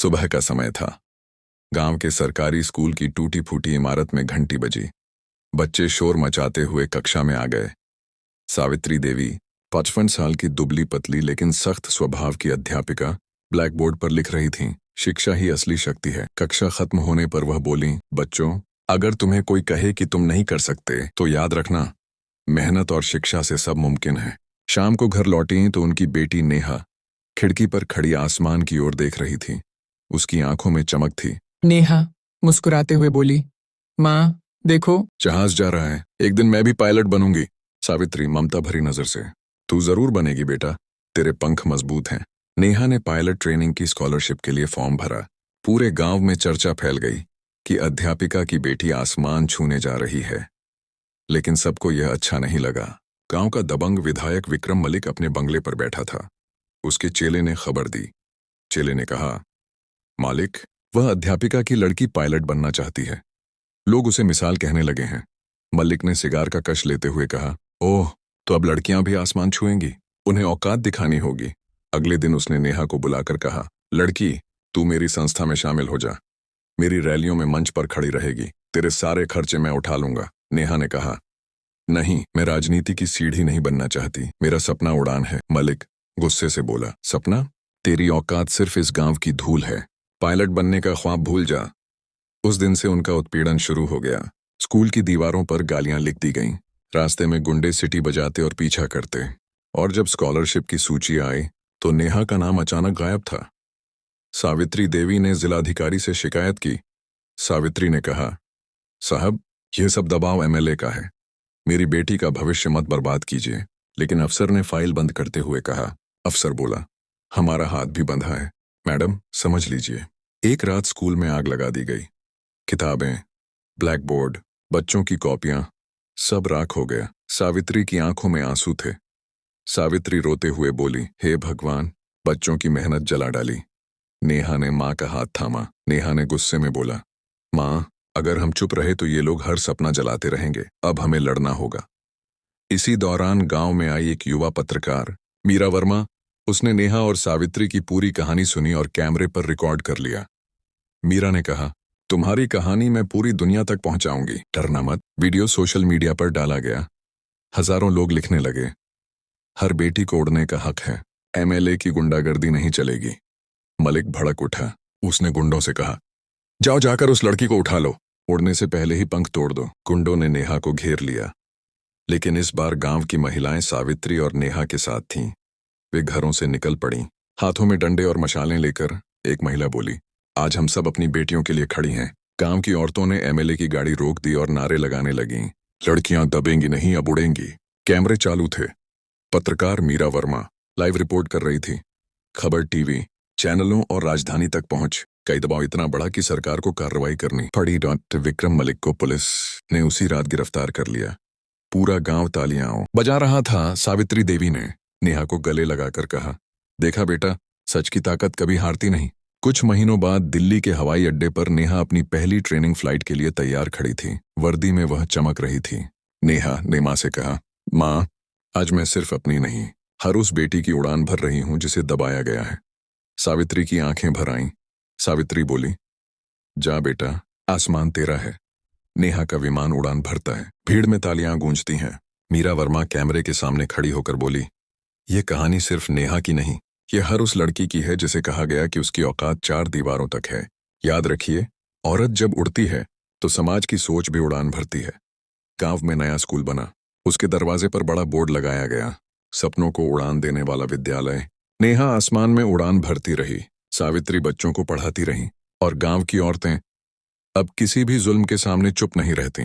सुबह का समय था। गांव के सरकारी स्कूल की टूटी फूटी इमारत में घंटी बजी। बच्चे शोर मचाते हुए कक्षा में आ गए। सावित्री देवी 55 साल की दुबली पतली लेकिन सख्त स्वभाव की अध्यापिका ब्लैक बोर्ड पर लिख रही थीं, शिक्षा ही असली शक्ति है। कक्षा खत्म होने पर वह बोली, बच्चों, अगर तुम्हें कोई कहे कि तुम नहीं कर सकते तो याद रखना, मेहनत और शिक्षा से सब मुमकिन है। शाम को घर लौटी तो उनकी बेटी नेहा खिड़की पर खड़ी आसमान की ओर देख रही थी। उसकी आंखों में चमक थी। नेहा मुस्कुराते हुए बोली, माँ देखो। जहाज जा रहा है, एक दिन मैं भी पायलट बनूंगी। सावित्री ममता भरी नजर से, तू जरूर बनेगी बेटा, तेरे पंख मजबूत हैं। नेहा ने पायलट ट्रेनिंग की स्कॉलरशिप के लिए फॉर्म भरा। पूरे गांव में चर्चा फैल गई कि अध्यापिका की बेटी आसमान छूने जा रही है। लेकिन सबको यह अच्छा नहीं लगा। गांव का दबंग विधायक विक्रम मलिक अपने बंगले पर बैठा था। उसके चेले ने खबर दी। चेले ने कहा, मालिक, वह अध्यापिका की लड़की पायलट बनना चाहती है। लोग उसे मिसाल कहने लगे हैं। मलिक ने सिगार का कश लेते हुए कहा, ओह, तो अब लड़कियां भी आसमान छुएंगी, उन्हें औकात दिखानी होगी। अगले दिन उसने नेहा को बुलाकर कहा, लड़की, तू मेरी संस्था में शामिल हो जा। मेरी रैलियों में मंच पर खड़ी रहेगी, तेरे सारे खर्चे मैं उठा लूंगा। नेहा ने कहा, नहीं, मैं राजनीति की सीढ़ी नहीं बनना चाहती, मेरा सपना उड़ान है। मलिक गुस्से से बोला, सपना? तेरी औकात सिर्फ इस गांव की धूल है, पायलट बनने का ख्वाब भूल जा। उस दिन से उनका उत्पीड़न शुरू हो गया। स्कूल की दीवारों पर गालियां लिख दी गईं। रास्ते में गुंडे सिटी बजाते और पीछा करते। और जब स्कॉलरशिप की सूची आई तो नेहा का नाम अचानक गायब था। सावित्री देवी ने जिलाधिकारी से शिकायत की। सावित्री ने कहा, साहब, यह सब दबाव एमएलए का है, मेरी बेटी का भविष्य मत बर्बाद कीजिए। लेकिन अफसर ने फाइल बंद करते हुए कहा। अफसर बोला, हमारा हाथ भी बंधा है, मैडम समझ लीजिए। एक रात स्कूल में आग लगा दी गई। किताबें, ब्लैक बोर्ड, बच्चों की कॉपियां, सब राख हो गया। सावित्री की आंखों में आंसू थे। सावित्री रोते हुए बोली, हे भगवान, बच्चों की मेहनत जला डाली। नेहा ने माँ का हाथ थामा। नेहा ने गुस्से में बोला, माँ, अगर हम चुप रहे तो ये लोग हर सपना जलाते रहेंगे, अब हमें लड़ना होगा। इसी दौरान गांव में आई एक युवा पत्रकार, मीरा वर्मा। उसने नेहा और सावित्री की पूरी कहानी सुनी और कैमरे पर रिकॉर्ड कर लिया। मीरा ने कहा, तुम्हारी कहानी मैं पूरी दुनिया तक पहुंचाऊंगी, डरना मत। वीडियो सोशल मीडिया पर डाला गया। हजारों लोग लिखने लगे, हर बेटी को उड़ने का हक है, एमएलए की गुंडागर्दी नहीं चलेगी। मलिक भड़क उठा। उसने गुंडों से कहा, जाओ जाकर उस लड़की को उठा लो, उड़ने से पहले ही पंख तोड़ दो। गुंडों ने नेहा को घेर लिया। लेकिन इस बार गांव की महिलाएं सावित्री और नेहा के साथ थीं। वे घरों से निकल पड़ीं, हाथों में डंडे और मशालें लेकर। एक महिला बोली, आज हम सब अपनी बेटियों के लिए खड़ी हैं। गांव की औरतों ने एमएलए की गाड़ी रोक दी और नारे लगाने लगीं, लड़कियां दबेंगी नहीं, अब उड़ेंगी। कैमरे चालू थे। पत्रकार मीरा वर्मा लाइव रिपोर्ट कर रही थी। खबर टीवी चैनलों और राजधानी तक पहुंच कई। दबाव इतना बढ़ा कि सरकार को कार्रवाई करनी पड़ी। डॉक्टर विक्रम मलिक को पुलिस ने उसी रात गिरफ्तार कर लिया। पूरा गांव तालियां बजा रहा था। सावित्री देवी ने नेहा को गले लगाकर कहा, देखा बेटा, सच की ताकत कभी हारती नहीं। कुछ महीनों बाद दिल्ली के हवाई अड्डे पर नेहा अपनी पहली ट्रेनिंग फ्लाइट के लिए तैयार खड़ी थी। वर्दी में वह चमक रही थी। नेहा ने मां से कहा, मां, आज मैं सिर्फ अपनी नहीं, हर उस बेटी की उड़ान भर रही हूं जिसे दबाया गया है। सावित्री की आंखें भर आईं। सावित्री बोली, जा बेटा, आसमान तेरा है। नेहा का विमान उड़ान भरता है। भीड़ में तालियां गूंजती हैं। मीरा वर्मा कैमरे के सामने खड़ी होकर बोली, यह कहानी सिर्फ नेहा की नहीं, यह हर उस लड़की की है जिसे कहा गया कि उसकी औकात 4 दीवारों तक है। याद रखिए, औरत जब उड़ती है तो समाज की सोच भी उड़ान भरती है। गांव में नया स्कूल बना। उसके दरवाजे पर बड़ा बोर्ड लगाया गया, सपनों को उड़ान देने वाला विद्यालय। नेहा आसमान में उड़ान भरती रही। सावित्री बच्चों को पढ़ाती रही। और गांव की औरतें अब किसी भी जुल्म के सामने चुप नहीं रहती।